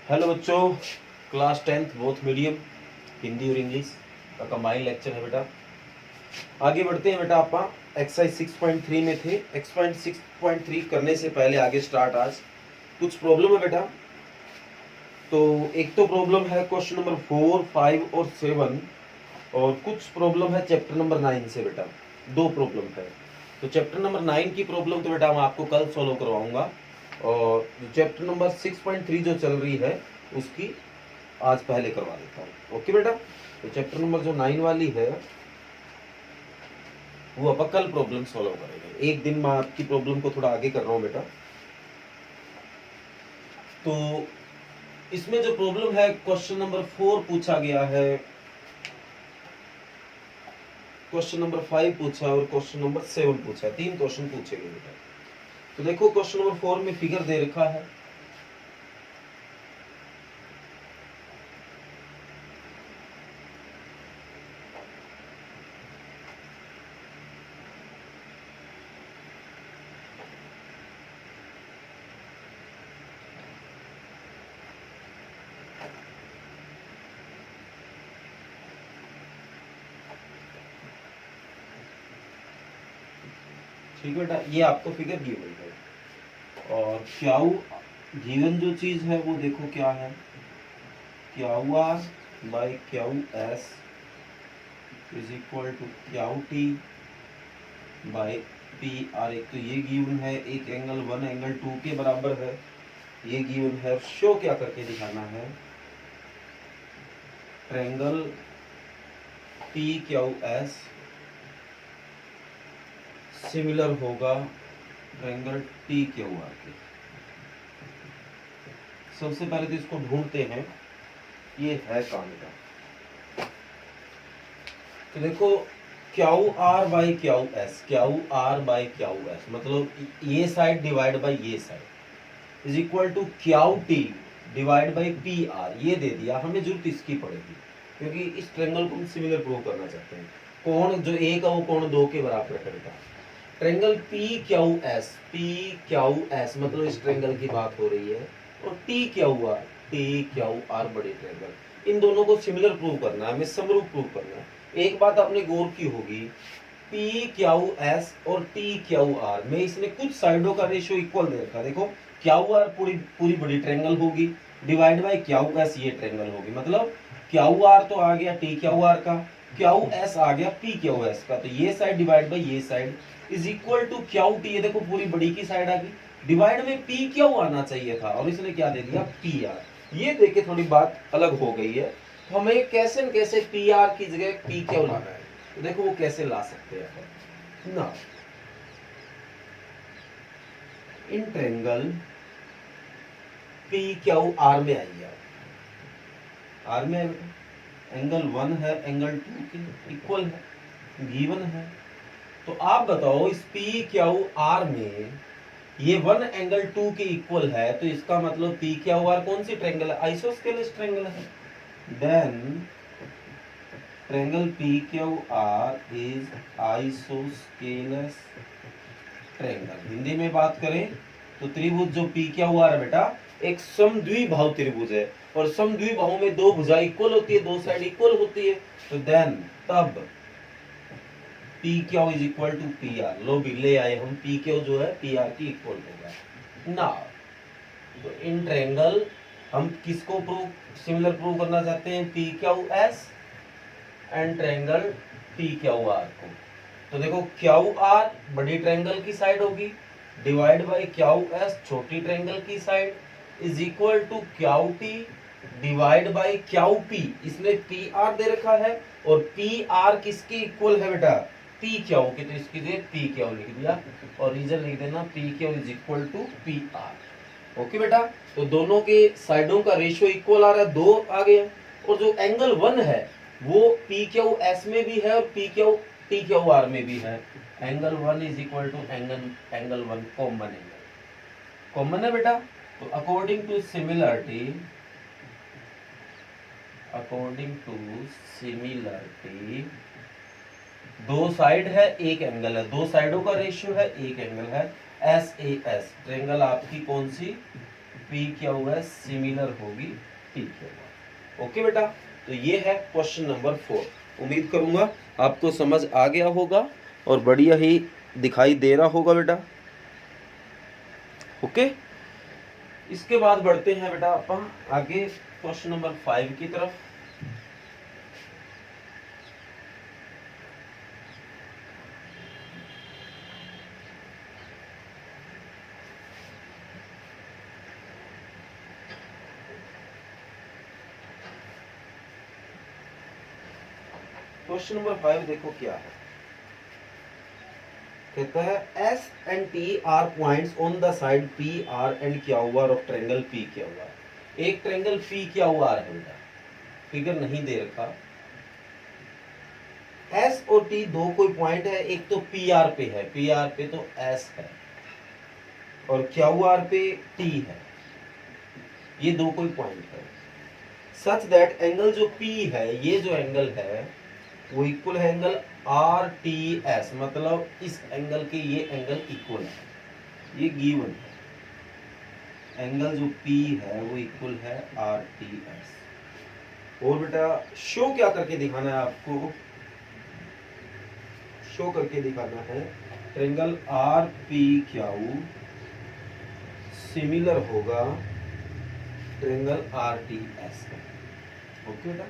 Hello बच्चों, class 10th both medium Hindi और English का कंबाइन लेक्चर है बेटा। आगे बढ़ते हैं बेटा। आप एक्सरसाइज 6.3 में थे। एक्सरसाइज 6.3 करने से पहले आगे स्टार्ट आज कुछ प्रॉब्लम है बेटा। तो एक तो प्रॉब्लम है क्वेश्चन नंबर 4, 5 और 7 और कुछ प्रॉब्लम है चैप्टर नंबर 9 से बेटा। दो प्रॉब्लम है। तो चैप्टर नंबर 9 की प्रॉब्लम तो बेटा मैं आपको कल सॉल्व करवाऊंगा और चैप्टर नंबर 6.3 जो चल रही है उसकी आज पहले करवा देता हूँ। ओके बेटा। तो चैप्टर नंबर जो 9 वाली है वो अब कल प्रॉब्लम सॉल्व करेंगे। एक दिन मैं आपकी प्रॉब्लम को थोड़ा आगे कर रहा हूँ बेटा। तो इसमें जो प्रॉब्लम है क्वेश्चन नंबर 4 पूछा गया है, क्वेश्चन नंबर 5 पूछा और क्वेश्चन नंबर 7 पूछा। 3 क्वेश्चन पूछे गए बेटा। तो देखो क्वेश्चन नंबर 4 में फिगर दे रखा है। ठीक बेटा, ये आपको फिगर दी हुई है और क्याऊ गिवन जो चीज है वो देखो क्या है। Q R by Q S is equal to Q T by P R. एक तो ये गिवन है, एक एंगल 1 एंगल 2 के बराबर है, ये गिवन है। शो क्या करके दिखाना है, ट्रायंगल पी क्याऊ एस सिमिलर होगा ट्रायंगल टी क्यू आर के। सबसे पहले तो इसको ढूंढते हैं, ये है काम का। तो देखो Q R by Q S, Q R by Q S मतलब ये साइड डिवाइड बाई ये side is equal to Q T divide by P R. ये दे दिया, हमें जरूरत इसकी पड़ेगी क्योंकि इस ट्रायंगल को हम सिमिलर प्रूव करना चाहते हैं। कोण जो एक है वो कोण 2 के बराबर करेगा। ट्रायंगल पी क्यू एस मतलब इस ट्रायंगल की बात हो रही है और टी क्यू आर बड़े ट्रायंगल, इन दोनों को सिमिलर प्रूव करना है, हमें समरूप प्रूव करना है। एक बात आपने गौर की होगी, पी क्यू एस और टी क्यू आर में इसने कुछ साइडों का रेशियो इक्वल दे रखा। देखो क्यू आर पूरी बड़ी ट्रायंगल होगी डिवाइड बाय क्यू एस ये ट्रायंगल होगी। मतलब क्यू आर तो आ गया टी क्यू आर का, क्यू एस आ गया पी क्यू एस का। तो ये साइड डिवाइड बाय ये side is equal to Q T. ये देखो पूरी बड़ी की साइड आ गई, डिवाइड में पी क्यू आना चाहिए था और इसने क्या दे दिया पी आर। ये देखे थोड़ी बात अलग हो गई है। तो हमें कैसे न कैसे पी आर की जगह पी क्यू लाना है। तो देखो वो कैसे ला सकते हैं ना। In triangle P Q R में आइए, आर में एंगल 1 है एंगल 2 के इक्वल है, गिवन है। तो आप बताओ इस पी क्यू आर में ये 1 एंगल 2 के इक्वल है, तो इसका मतलब पी क्यू आर कौन सी ट्रायंगल है, आइसोस्केलेस ट्रायंगल है। Then triangle P Q R is isosceles triangle. Hindi में बात करें तो त्रिभुज जो पी क्यू आर है बेटा एक समद्विबाहु त्रिभुज है और समद्विबाहु में दो भुजा इक्वल होती है, दो साइड इक्वल होती है। तो देन तब P Q is equal to P R. लो भी ले आए हम, पी क्यू जो है पी आर की इक्वल होगा ना। तो इन ट्रायंगल हम किसको प्रूव सिमिलर प्रूव करना चाहते हैं, P Q S and triangle P Q R को। तो देखो क्यू आर बड़ी ट्रायंगल की साइड होगी डिवाइड बाय क्यू एस छोटी ट्रायंगल की side is equal to Q T divide by Q P. इसने पी आर दे रखा है और पी आर किसके इक्वल है बेटा, पी क्यू के। तो इसकी जगह पी क्यू लिख दिया और रीजन लिख देना P Q is equal to P R. Okay बेटा। तो दोनों के साइडों का रेशियो इक्वल आ रहा है, 2 आ गए। और जो एंगल 1 है वो पी क्यू एस में भी है और P Q T Q R में भी है। Angle 1 is equal to angle 1 common angle, common है बेटा। तो अकॉर्डिंग टू सिमिलरिटी दो साइड है एक एंगल है, दो साइडों का रेशियो है एक एंगल है। एस ए एस ट्रायंगल आपकी कौन सी पी क्या हुआ, सिमिलर होगी टी क्या हुआ। ओके बेटा, तो ये है क्वेश्चन नंबर 4। उम्मीद करूंगा आपको समझ आ गया होगा और बढ़िया ही दिखाई दे रहा होगा बेटा। ओके, इसके बाद बढ़ते हैं बेटा अपन आगे क्वेश्चन नंबर 5 की तरफ। क्वेश्चन नंबर 5 देखो क्या है, कहता है S and T R points on the side P R and क्या हुआ ऑफ ट्रायंगल पी क्या हुआ। एक ट्रायंगल पी क्या हुआ है बेटा, फिगर नहीं दे रखा। एस और टी दो कोई पॉइंट है, एक तो पी आर पे है, पी आर पे तो एस है और क्यू आर पे टी है, ये दो कोई पॉइंट है। सच दैट एंगल जो पी है, ये जो एंगल है वो इक्वल है एंगल आर टी एस, मतलब इस एंगल के ये एंगल इक्वल है, ये गिवन है। एंगल जो पी है वो इक्वल है आर टी एस। और बेटा शो क्या करके दिखाना है आपको, शो करके दिखाना है triangle R P Q similar होगा ट्रायंगल आर टी एस का। ओके बेटा,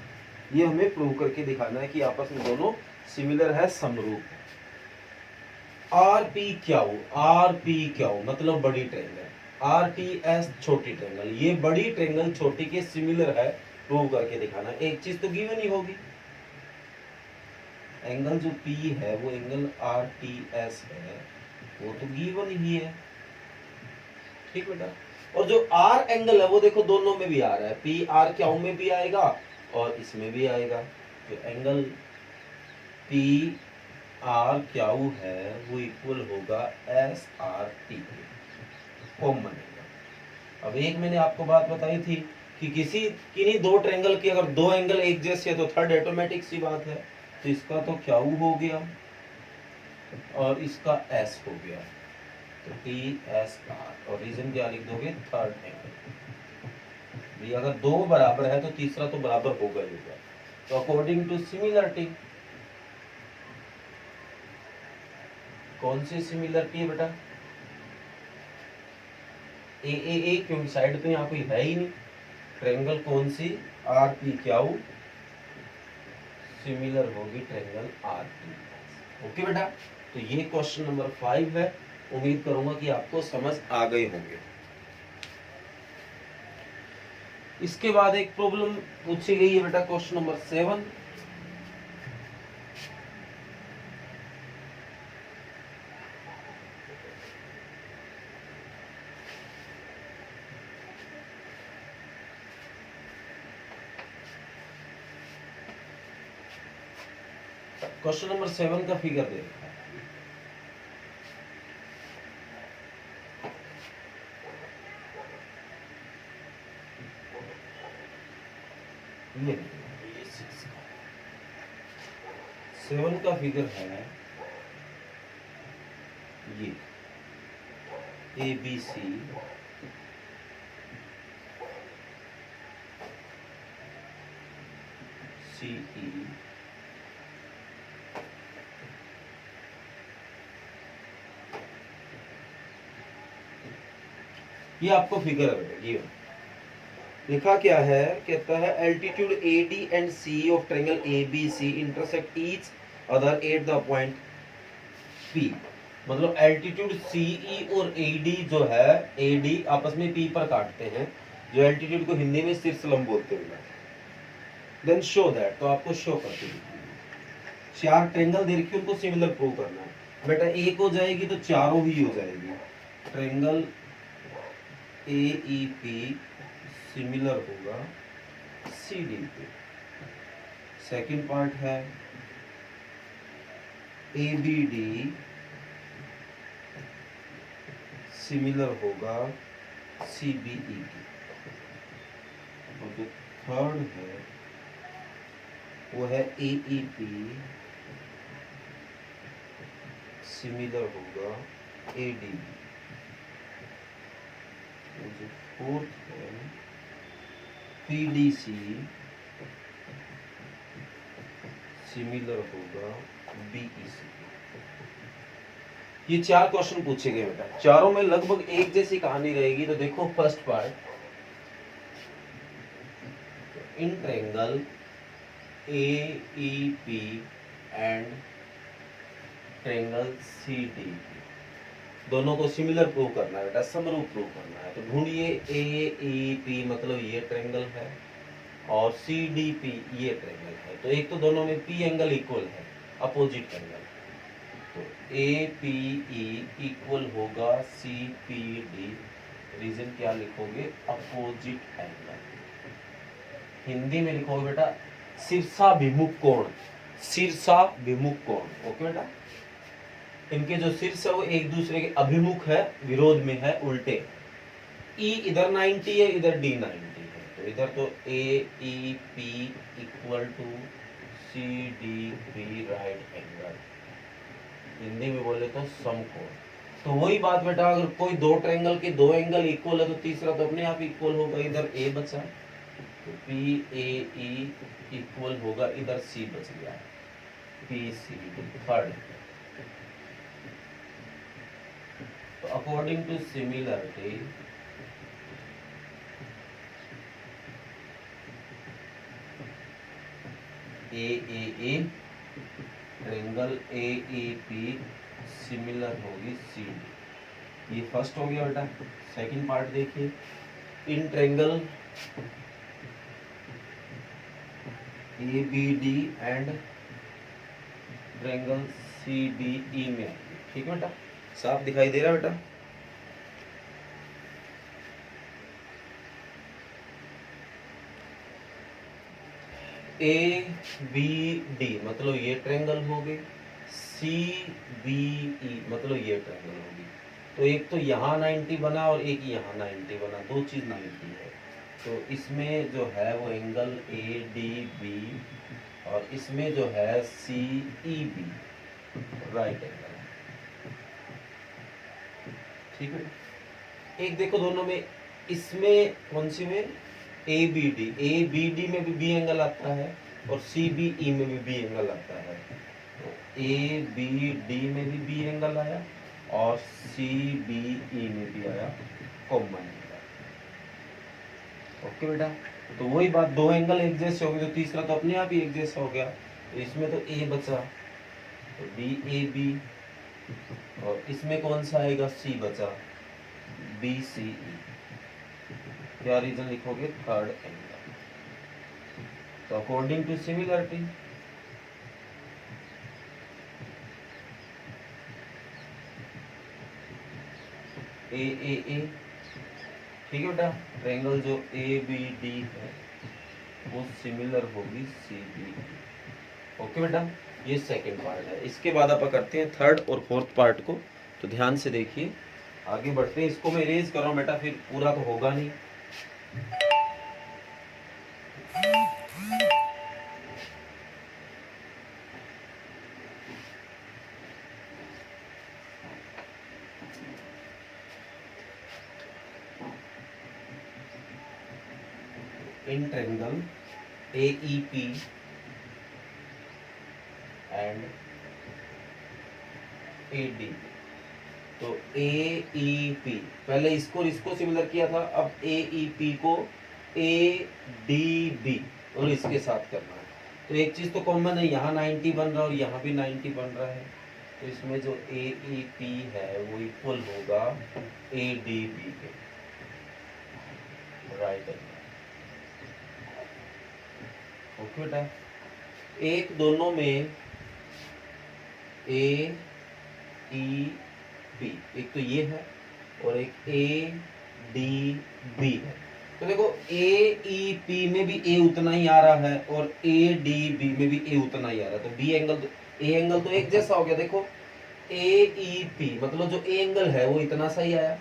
ये हमें प्रूव करके दिखाना है कि आपस में दोनों सिमिलर है, समरूप है। आर पी क्यू मतलब बड़ी ट्रायंगल, आर टी एस छोटी ट्रायंगल, ये बड़ी ट्रायंगल छोटी के सिमिलर है, प्रूव करके दिखाना। एक चीज तो गिवन ही होगी, एंगल जो पी है वो एंगल आर टी एस है, वो तो गिवन ही है। ठीक बेटा, और जो आर एंगल है वो देखो दोनों में भी आ रहा है, पी आर क्यू में भी आएगा और इसमें भी आएगा। जो एंगल पी आर क्यू है वो इक्वल होगा S R T, common angle. अब एक मैंने आपको बात बताई थी कि किन्हीं दो ट्रायंगल की अगर दो एंगल एक जैसे है तो थर्ड ऑटोमेटिक सी बात है, तो इसका तो क्यू हो गया और इसका एस हो गया, तो टी एस आर, और रीजन क्या लिख दोगे, थर्ड एंगल। अगर दो बराबर है तो तीसरा तो बराबर होगा ही होगा। तो अकॉर्डिंग टू सिमिलरिटी, कौन सी सिमिलरिटी है बेटा, ए क्योंकि साइड तो यहाँ कोई है ही नहीं। ट्रायंगल कौन सी, आर पी क्यू सिमिलर होगी ट्रायंगल आर टी। ओके बेटा, तो ये क्वेश्चन नंबर 5 है। उम्मीद करूंगा कि आपको समझ आ गए होंगे। इसके बाद एक प्रॉब्लम पूछी गई है बेटा, क्वेश्चन नंबर 7। क्वेश्चन नंबर 7 का फिगर दे रखा है, ये 7 का फिगर है ये ए बी सी सी ई ये आपको फिगर है। लिखा क्या है, कहता है altitude A D and C of triangle A B C intersect each other at the point P. मतलब एल्टीट्यूड सी ई और ए डी जो है, ए डी आपस में पी पर काटते हैं, जो एल्टीट्यूड को हिंदी में शीर्षलंब बोलते हैं। देन शो दैट, तो आपको शो करके चार ट्रायंगल दे रखी, उनको सिमिलर प्रूव करना है। बेटा एक हो जाएगी तो चारों ही हो जाएगी। Triangle A E P similar होगा सी डी पे। सेकंड पार्ट है ए बी डी सिमिलर होगा सी बी ई की। और जो थर्ड है वो है ए ई पी सिमिलर होगा ए डी बी। जो फोर्थ है PDC सिमिलर होगा BEC। ये 4 क्वेश्चन पूछे गए बेटा, चारों में लगभग एक जैसी कहानी रहेगी। तो देखो first part, in triangle AEP and triangle CDE दोनों को सिमिलर प्रूव करना है बेटा, समरूप प्रूव करना है। तो ढूंढिए AEP मतलब ये ट्रायंगल है और CDP ये ट्रायंगल है। तो एक तो दोनों में P एंगल इक्वल है, अपोजिट एंगल। तो APE इक्वल होगा CPD। रीजन क्या लिखोगे? Opposite angle. हिंदी में लिखोगे बेटा शीर्षाभिमुख कोण, शीर्षाभिमुख कोण। ओके बेटा, इनके जो शीर्ष है वो एक दूसरे के अभिमुख है, विरोध में है, उल्टे। E इधर 90 है, इधर D 90 है। तो इधर तो AEP equal to CDP right angle. Hindi में बोले तो समकोण। तो वही बात बेटा, अगर कोई दो ट्रायंगल के दो एंगल इक्वल है तो तीसरा तो अपने आप इक्वल होगा। इधर A बचा तो PAE इक्वल होगा, इधर C बच गया, PCD थर्ड। तो according to similarity AAA triangle AEP similar होगी CD। ये फर्स्ट हो गया बेटा। सेकंड पार्ट देखिए, in triangle ABD and triangle CDE में। ठीक है बेटा, साफ दिखाई दे रहा है बेटा? ABD मतलब ये ट्रायंगल हो गई, CBE मतलब ये ट्रायंगल होगी। तो एक तो यहाँ 90 बना और एक यहाँ 90 बना, दो चीज 90 है। तो इसमें जो है वो एंगल ADB और इसमें जो है CEB राइट एंगल। ठीक है, एक देखो दोनों में, इसमें कौन सी में? ABD में भी B एंगल आता है और CBE में भी B एंगल आता है। तो ABD में भी B एंगल आया और CBE में भी आया कॉमन एंगल। ओके बेटा, तो वही बात, दो एंगल एक जैसे हो गए तो तीसरा तो अपने आप ही एक जैसा हो गया। तो इसमें तो A बचा तो DAB और इसमें कौन सा आएगा? C बचा, BCE। क्या रीजन लिखोगे? Third angle. तो अकॉर्डिंग टू सिमिलरिटी AAA, ठीक है बेटा, ट्रायंगल जो ABD है वो सिमिलर होगी CBE। ओके बेटा, ये सेकंड पार्ट है। इसके बाद आप करते हैं थर्ड और फोर्थ पार्ट को। तो ध्यान से देखिए, आगे बढ़ते हैं। इसको मैं इरेज कर रहा हूँ बेटा, फिर पूरा तो होगा नहीं। In triangle AEP and AD। तो AEP पहले इसको सिमिलर किया था, अब AEP को ADB और इसके साथ करना है। तो एक चीज तो कॉमन है, यहाँ 90 बन रहा है और यहाँ भी 90 बन रहा है। तो इसमें जो AEP है वो इक्वल होगा ADB के राइट एंगल। ओके बेटा, एक दोनों में AEP, एक तो ये है और एक ADB है। तो देखो AEP में भी A उतना ही आ रहा है और ADB में भी A उतना ही आ रहा है। तो B एंगल तो A एंगल तो एक जैसा हो गया। देखो AEP मतलब जो A एंगल है वो इतना सा ही आया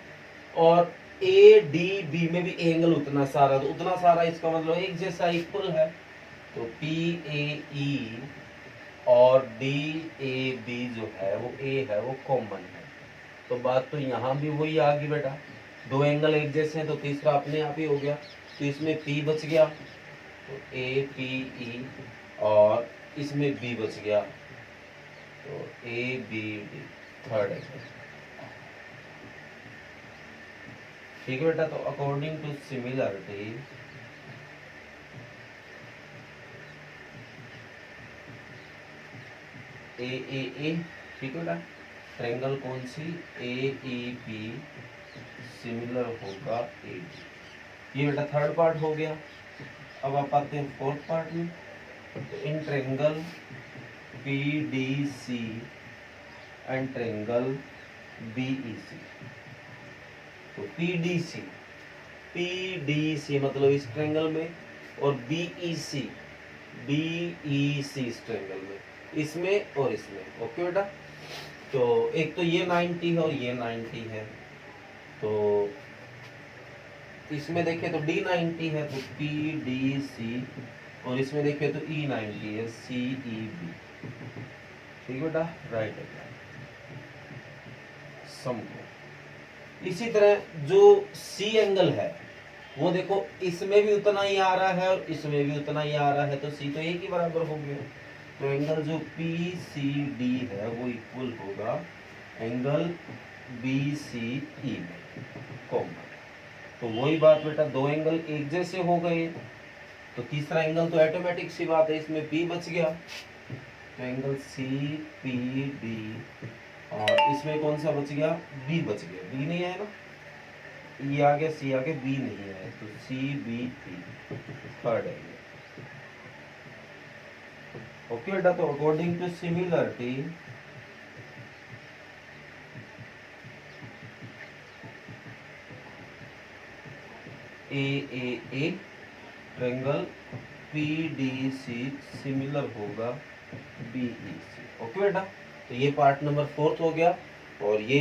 और ADB में भी A एंगल उतना सा आ रहा है। तो उतना सारा इसका मतलब एक जैसा इक्वल है। तो PAE और DAB जो है वो A है, वो कॉमन है। तो बात तो यहाँ भी वही आ गई बेटा, दो एंगल एक जैसे हैं तो तीसरा अपने आप ही हो गया, तो इसमें P बच गया, तो APE, और इसमें B बच गया, तो ABD, थर्ड एंगल। ठीक है बेटा, तो अकॉर्डिंग टू सिमिलरिटी AAA, ठीक है बेटा, ट्रायंगल कौन सी, AEB सिमिलर होगा AB। ये बेटा थर्ड पार्ट हो गया। अब आप आते हैं फोर्थ पार्ट में, तो in triangle PDC and triangle BEC, तो PDC मतलब इस ट्रायंगल में, और BEC इस ट्रायंगल में, इसमें और इसमें। ओके बेटा, तो एक तो ये 90 है और ये 90 है, तो इसमें देखें तो D90 है तो PDC, और इसमें देखें तो E90 है CEB। ठीक बेटा, राइट है सम। इसी तरह जो C एंगल है वो देखो इसमें भी उतना ही आ रहा है और इसमें भी उतना ही आ रहा है, तो C तो एक ही बराबर हो गया। तो एंगल जो PCD है वो इक्वल होगा एंगल BCE में, कॉमन। तो वही बात बेटा, दो एंगल एक जैसे हो गए तो तीसरा एंगल तो ऑटोमेटिक सी बात है, इसमें P बच गया, तो एंगल CPD, और इसमें कौन सा बच गया, B बच गया, B नहीं आया ना, E आ गया, C आ गया, B नहीं आया, तो CBE, थर्ड एंगल। ओके बेटा, तो according to similarity AAA triangle PDC similar होगा BEC। ओके बेटा, तो ये पार्ट नंबर 4 हो गया, और ये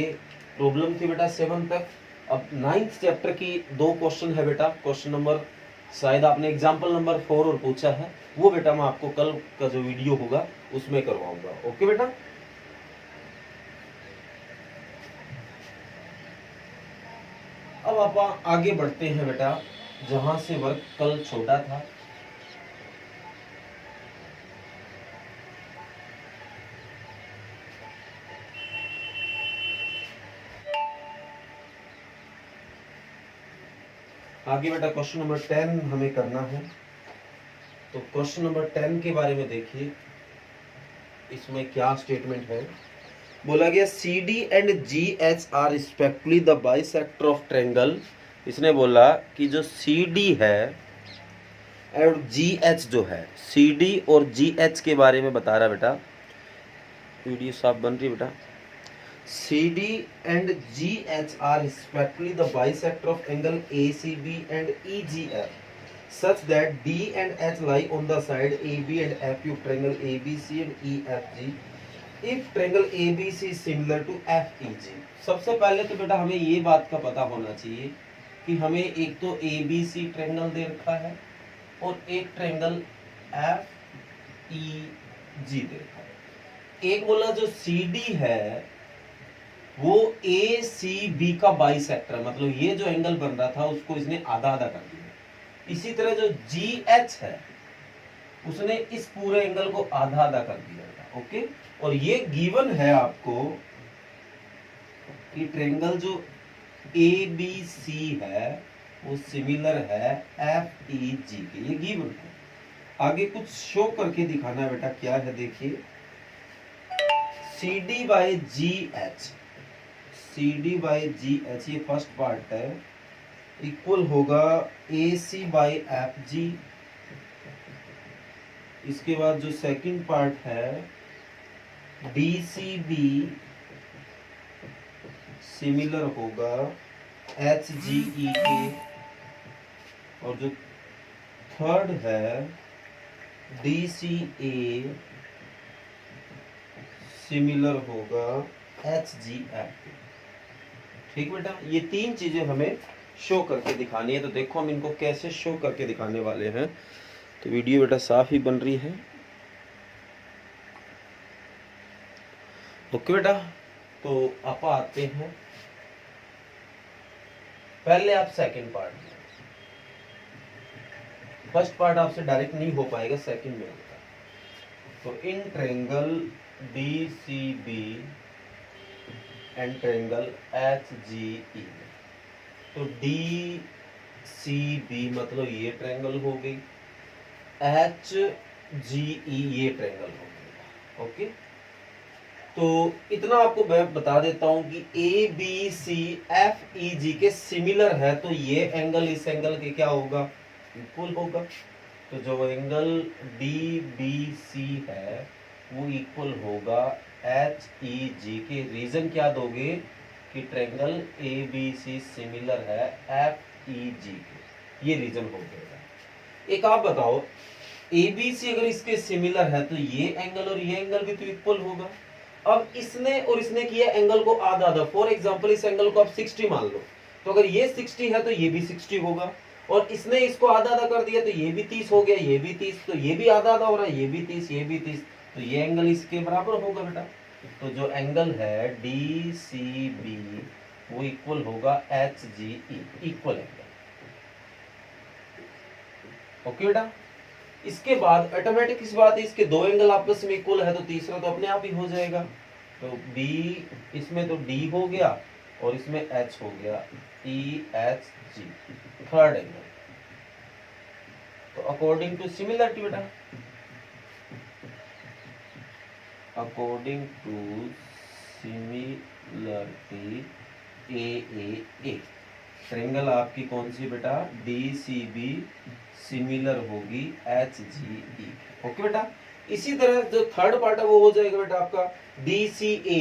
प्रॉब्लम थी बेटा 7 तक। अब 9th चैप्टर की दो क्वेश्चन है बेटा, क्वेश्चन नंबर शायद आपने एग्जाम्पल नंबर 4 और पूछा है, वो बेटा मैं आपको कल का जो वीडियो होगा उसमें करवाऊंगा। ओके बेटा, अब आप आगे बढ़ते हैं बेटा, जहां से वर्क कल छोड़ा था। आगे बेटा क्वेश्चन नंबर 10 हमें करना है, तो क्वेश्चन नंबर 10 के बारे में देखिए, इसमें क्या स्टेटमेंट है। बोला गया CD and GH are respectively the bisector of triangle. इसने बोला कि जो CD है और GH जो है, CD और GH के बारे में बता रहा बेटा, वीडियो साफ बन रही बेटा। CD and GH are respectively the bisector of angle ACB and EGF, such that D and H lie on the side AB and FU triangle ABC and EFG. If triangle ABC is similar to FEG. सबसे पहले तो बेटा हमें ये बात का पता होना चाहिए कि हमें एक तो ABC ट्रायंगल दे रखा है और एक ट्रायंगल FEG दे रखा है। एक बोला जो CD है वो ACB का बाइसेक्टर, मतलब ये जो एंगल बन रहा था उसको इसने आधा आधा कर दिया। इसी तरह जो GH है उसने इस पूरे एंगल को आधा आधा कर दिया था। ओके, और ये गिवन है आपको कि ट्रायंगल जो ABC है वो सिमिलर है FEG के, ये गिवन है। आगे कुछ शो करके दिखाना है बेटा, क्या है देखिए, CD by GH, CD by GH ये फर्स्ट पार्ट है, इक्वल होगा AC by FG। इसके बाद जो सेकंड पार्ट है DCB सिमिलर होगा HGE के, और जो थर्ड है DCA सिमिलर होगा HGF। ठीक बेटा, ये तीन चीजें हमें शो करके दिखानी है, तो देखो हम इनको कैसे शो करके दिखाने वाले हैं। तो वीडियो बेटा साफ ही बन रही है। ओके बेटा, तो आप आते हैं पहले आप सेकंड पार्ट में, फर्स्ट पार्ट आपसे डायरेक्ट नहीं हो पाएगा, सेकंड में होगा। तो in triangle DCB and triangle HGE, तो DCB मतलब ये ट्रायंगल हो गई, HGE ये ट्रायंगल हो गया। ओके, तो इतना आपको मैं बता देता हूं कि ABCFEG के सिमिलर है, तो ये एंगल इस एंगल के क्या होगा, इक्वल होगा। तो जो एंगल DBC है वो इक्वल होगा HEG के। रीजन क्या दोगे कि ट्रायंगल ABC सिमिलर है FEG के, ये रीजन हो गया। एक आप बताओ, ABC अगर इसके सिमिलर है तो ये एंगल और ये एंगल भी तो इक्वल होगा। अब इसने और इसने किया एंगल को आधा आधा, फॉर एग्जांपल इस एंगल को आप 60 मान लो, तो अगर ये 60 है तो ये भी 60 होगा, और इसने इसको आधा आधा कर दिया तो ये भी 30 हो गया, ये भी 30, तो ये भी आधा आधा हो रहा है, ये भी 30, ये भी 30, तो ये एंगल इसके बराबर होगा बेटा। तो जो एंगल है DCB वो इक्वल होगा HGE, इक्वल एंगल। ओके बेटा, इसके बाद ऑटोमेटिक इस बात है, इसके दो एंगल आपस में इक्वल है तो तीसरा तो अपने आप ही हो जाएगा। तो B इसमें तो D हो गया और इसमें H हो गया, EHG थर्ड एंगल। तो अकॉर्डिंग टू सिमिलरिटी बेटा, according to similarity AAA triangle आपकी कौन सी बेटा, DCB सिमिलर होगी HGE। ओके बेटा, इसी तरह जो थर्ड पार्ट है वो हो जाएगा बेटा आपका DCA,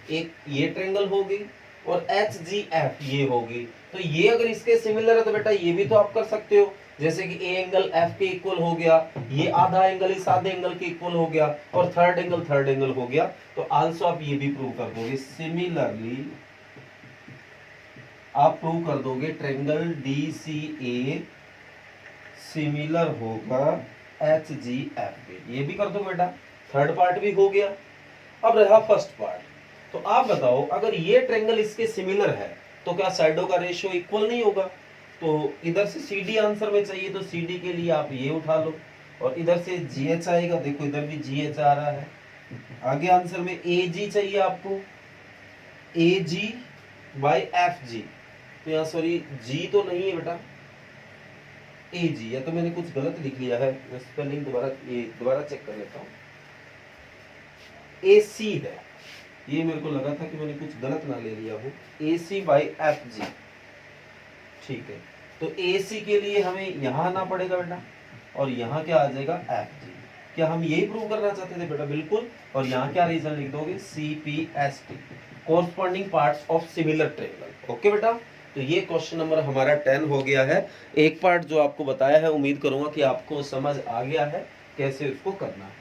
एक ये ट्रायंगल होगी और HGF ये होगी। तो ये अगर इसके सिमिलर है तो बेटा ये भी तो आप कर सकते हो, जैसे कि A एंगल F के इक्वल हो गया, ये आधा एंगल इस आधे एंगल के इक्वल हो गया, और थर्ड एंगल हो गया। तो आल्सो आप ये भी प्रूव कर दोगे, सिमिलरली आप प्रूव कर दोगे ट्रायंगल DCA सिमिलर होगा HGF पे, ये भी कर दो बेटा, थर्ड पार्ट भी हो गया। अब रहा फर्स्ट पार्ट, तो आप बताओ अगर ये ट्रायंगल इसके सिमिलर है तो क्या साइडों का रेशियो इक्वल नहीं होगा। तो इधर से CD आंसर में चाहिए, तो CD के लिए आप ये उठा लो, और इधर से GH आएगा, देखो इधर भी GH आ रहा है। आगे आंसर में AG चाहिए आपको, AG बाई FG, तो यहाँ सॉरी G तो नहीं है बेटा, AG, या तो मैंने कुछ गलत लिख लिया है, मैं स्पेलिंग दोबारा चेक कर लेता हूँ। AC है, ये मेरे को लगा था कि मैंने कुछ गलत ना ले लिया हूँ, AC बाई FG, ठीक है। तो AC के लिए हमें यहाँ आना पड़ेगा बेटा, और यहाँ क्या आ जाएगा FG। क्या हम यही प्रूव करना चाहते थे बेटा, बिल्कुल। और यहाँ क्या रीजन लिख दोगे, CPST, corresponding parts of similar triangle. Okay बेटा, तो ये क्वेश्चन नंबर हमारा 10 हो गया है। एक पार्ट जो आपको बताया है, उम्मीद करूंगा कि आपको समझ आ गया है कैसे उसको करना है।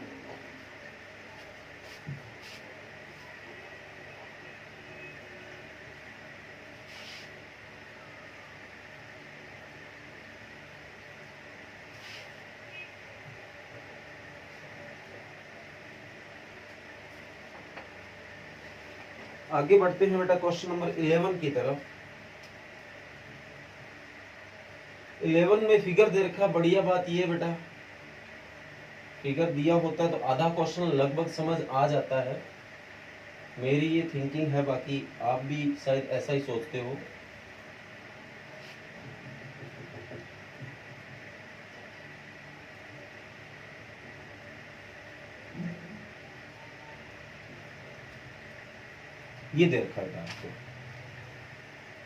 आगे बढ़ते हैं बेटा क्वेश्चन नंबर 11 की तरफ। 11 में फिगर दे रखा, बढ़िया बात ये बेटा, फिगर दिया होता है तो आधा क्वेश्चन लगभग समझ आ जाता है, मेरी ये थिंकिंग है, बाकी आप भी शायद ऐसा ही सोचते हो। ये दे रखा है आपको।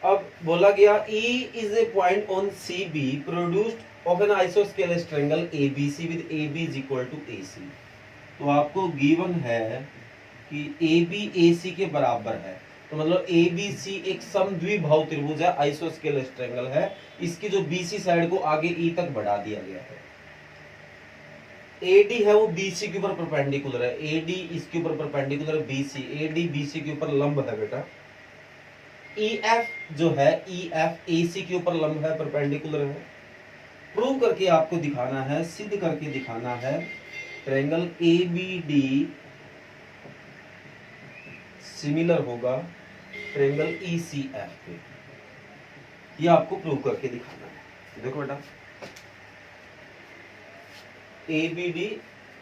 अब बोला गया E is a point on CB produced of an isosceles triangle ABC with AB is equal to AC। तो आपको गिवन है कि AB AC के बराबर है, तो मतलब ABC एक समद्विबाहु त्रिभुज है, आइसोस्केलेस ट्रायंगल है, इसकी जो BC साइड को आगे E तक बढ़ा दिया गया है। AD है वो BC के ऊपर परपेंडिकुलर है, AD इसके ऊपर परपेंडिकुलर है, BC AD BC के ऊपर लंब है बेटा। EF जो है, EF AC के ऊपर लंब है, परपेंडिकुलर है। प्रूव करके आपको दिखाना है, सिद्ध करके दिखाना है, ट्रायंगल ABD सिमिलर होगा ट्रायंगल ECF पे। ये आपको प्रूव करके दिखाना है। देखो बेटा ABD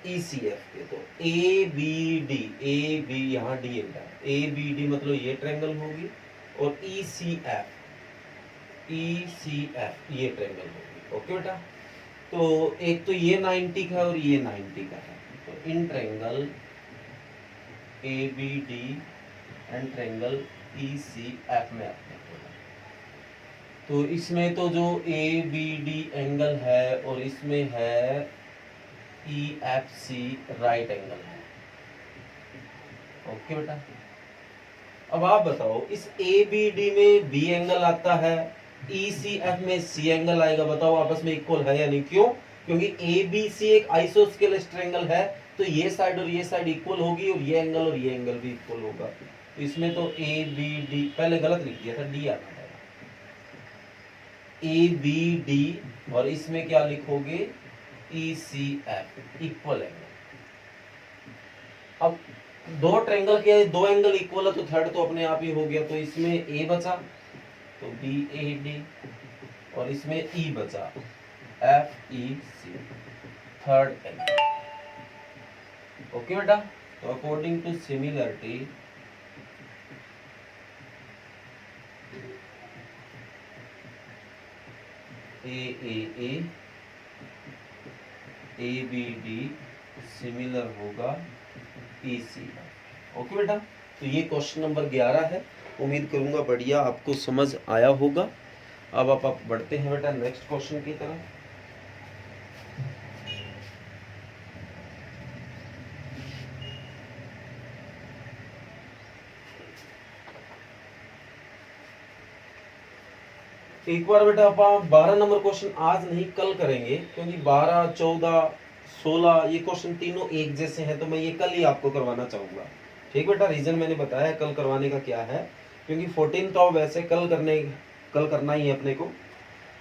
ECF के, तो ABD यहाँ D एंटर, ABD मतलब ये ट्रायंगल होगी और ECF ये ट्रायंगल होगी। ओके बेटा, तो एक तो ये 90 का है और ये 90 का है, तो इन triangle ABD and triangle ECF में आते हैं। तो इसमें तो जो ABD एंगल है और इसमें है EFC राइट एंगल है। ओके बेटा, अब आप बताओ इस ABD में B एंगल आता है, ECF में C एंगल आएगा, बताओ आपस में इक्वल है या नहीं? क्यों? क्योंकि ABC एक आइसोस्केलेस ट्रायंगल है, तो ये साइड और ये साइड इक्वल होगी और ये एंगल भी इक्वल होगा। तो इसमें तो ABD पहले गलत लिख दिया था, D आना था, ABD और इसमें क्या लिखोगे ECF इक्वल एंगल। अब दो ट्रायंगल के दो एंगल इक्वल है तो थर्ड तो अपने आप ही हो गया, तो इसमें A बचा तो BAD और इसमें E बचा FEC थर्ड एंगल। ओके बेटा, तो according to similarity AAA ABD similar होगा ECF। ओके बेटा, तो ये क्वेश्चन नंबर 11 है। उम्मीद करूंगा बढ़िया आपको समझ आया होगा। अब आप बढ़ते हैं बेटा नेक्स्ट क्वेश्चन की तरफ। एक बार बेटा आप 12 नंबर क्वेश्चन आज नहीं कल करेंगे, क्योंकि 12, 14, 16 ये क्वेश्चन तीनों एक जैसे हैं, तो मैं ये कल ही आपको करवाना चाहूंगा। ठीक बेटा, रीजन मैंने बताया कल करवाने का क्या है, क्योंकि 14 तो वैसे कल करना ही है अपने को।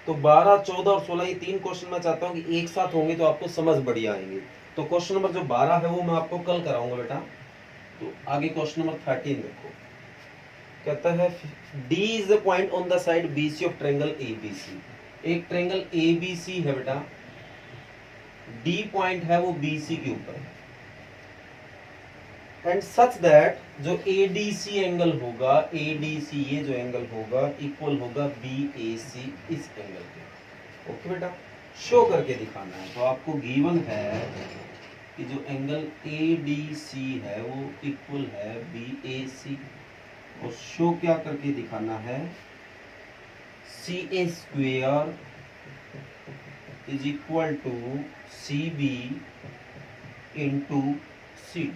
तो 12, 14 और 16 ये तीन क्वेश्चन मैं चाहता हूँ कि एक साथ होंगे तो आपको समझ बढ़िया आएंगे। तो क्वेश्चन नंबर जो 12 है वो मैं आपको कल कराऊंगा बेटा। तो आगे क्वेश्चन नंबर 13 देखो, कहता है D is the point on the side BC of triangle ABC। एक ट्रायंगल ABC है बेटा, D पॉइंट है वो BC के ऊपर है, एंड सच दैट जो ADC एंगल होगा, ADC ये जो एंगल होगा इक्वल होगा BAC इस एंगल के। ओके बेटा, शो करके दिखाना है। तो आपको गिवन है कि जो एंगल ADC है वो इक्वल है BAC, और शो क्या करके दिखाना है, CA square is equal to CB into CD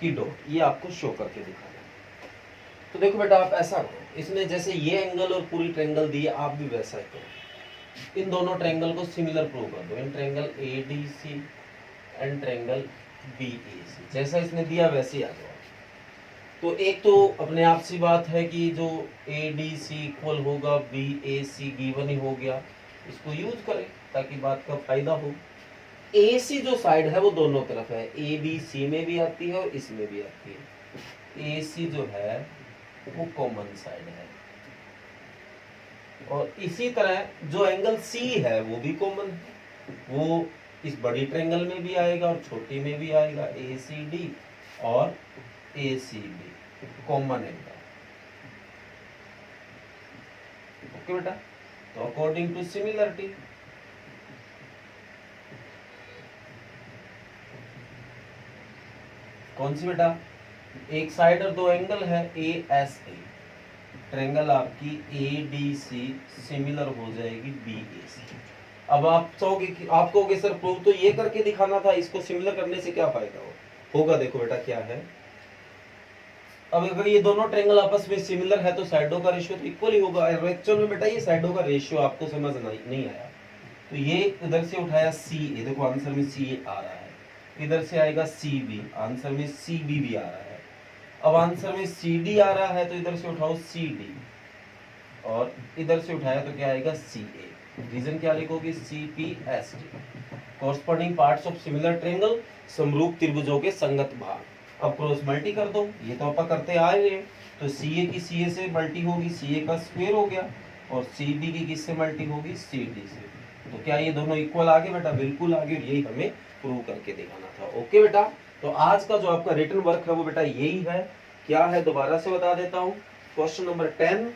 की डॉट, ये आपको शो करके दिखाना है। तो देखो बेटा आप ऐसा करो, इसमें जैसे ये एंगल और पूरी ट्रायंगल दी है, आप भी वैसा ही करो। इन दोनों ट्रायंगल को सिमिलर प्रूव कर दो, in triangle ADC and triangle BAC, जैसा इसने दिया वैसे ही आ जाओ। तो एक तो अपने आप सी बात है कि जो ADC इक्वल होगा BAC गिवन ही हो गया, इसको यूज करें ताकि बात का फायदा हो। AC जो साइड है वो दोनों तरफ है, ABC में भी आती है और इसमें भी आती है। AC जो है वो कॉमन साइड है, और इसी तरह जो एंगल C है वो भी कॉमन है, वो इस बड़ी ट्रायंगल में भी आएगा और छोटी में भी आएगा, ACD और ACB कॉमन एंगल। ओके बेटा, तो अकॉर्डिंग टू सिमिलरिटी कौन सी बेटा, एक साइड और दो एंगल है ASA, ट्रायंगल आपकी ADC सिमिलर हो जाएगी BAC। अब आप कहोगे सर प्रूव तो ये करके दिखाना था, इसको सिमिलर करने से क्या फायदा होगा? देखो बेटा क्या है, अब अगर ये दोनों ट्रायंगल आपस में सिमिलर है तो साइडों का रेशियो तो इक्वल ही होगा। एक्चुअल में बेटा ये साइडों का रेशियो आपको समझ नहीं आया, तो ये इधर से उठाया CA, देखो आंसर में CA आ रहा है, इधर से आएगा CB, आंसर में CB भी आ रहा है। अब आंसर में CD आ रहा है तो इधर से उठाओ CD, और इधर से उठाया तो क्या आएगा CA। रीजन क्या लिखोगे, CPST corresponding parts of similar triangle, समरूप त्रिभुजों के संगत भाग। अब क्रॉस मल्टी कर दो, ये तो आप करते आ रहे हैं, तो CA की CA से मल्टी होगी, CA का स्क्वायर हो गया, और सी डी की किससे मल्टी होगी, सी डी से। तो क्या ये दोनों इक्वल आ गए बेटा, बिल्कुल आ गए, यही हमें प्रूव करके दिखाना था। ओके बेटा, तो आज का जो आपका रिटन वर्क है वो बेटा यही है। क्या है दोबारा से बता देता हूँ। क्वेश्चन नंबर 10,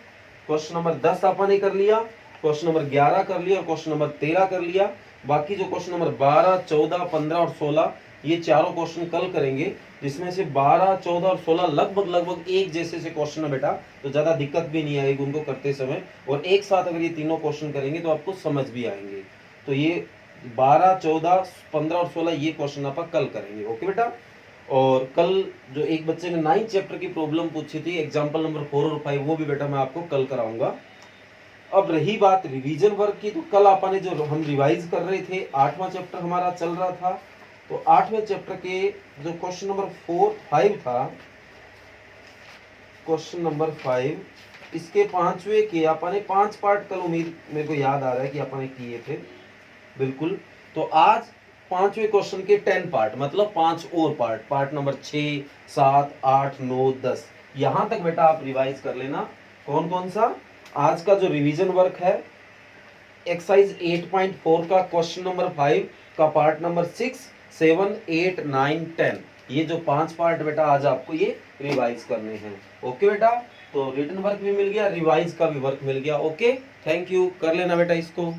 क्वेश्चन नंबर 10 आपने ने कर लिया, क्वेश्चन नंबर 11 कर लिया और क्वेश्चन नंबर 13 कर लिया। बाकी जो क्वेश्चन नंबर 12, 14, 15 और 16 ये चारों क्वेश्चन कल करेंगे, जिसमें से 12, 14 और 16 लगभग एक जैसे से क्वेश्चन है बेटा, तो ज्यादा दिक्कत भी नहीं आएगी उनको करते समय। और एक साथ अगर ये तीनों क्वेश्चन करेंगे तो आपको समझ भी आएंगे। तो ये 12, 14, 15 और 16 ये क्वेश्चन आप कल करेंगे। ओके बेटा, और कल जो एक बच्चे ने 9th चैप्टर की प्रॉब्लम पूछी थी एग्जाम्पल नंबर 4 और 5, वो भी बेटा मैं आपको कल कराऊंगा। अब रही बात रिवीजन वर्क की, तो कल आपने जो हम रिवाइज कर रहे थे 8वां चैप्टर हमारा चल रहा था, तो 8वें चैप्टर के जो क्वेश्चन नंबर 4, 5 था, क्वेश्चन नंबर 5 इसके 5वें के आपने 5 पार्ट कल, उम्मीद मेरे को याद आ रहा है कि आपने किए थे बिल्कुल। तो आज 5वें क्वेश्चन के 10 पार्ट, मतलब 5 और पार्ट, पार्ट नंबर 6, 7, 8, 9, 10 यहां तक बेटा आप रिवाइज कर लेना। कौन कौन सा, आज का जो रिवीजन वर्क है एक्सरसाइज 8.4 का क्वेश्चन नंबर 5 का पार्ट नंबर 6, 7, 8, 9, 10 ये जो 5 पार्ट बेटा आज आपको ये रिवाइज करने हैं। ओके बेटा, तो रिटन वर्क भी मिल गया, रिवाइज का भी वर्क मिल गया। ओके, थैंक यू, कर लेना बेटा इसको।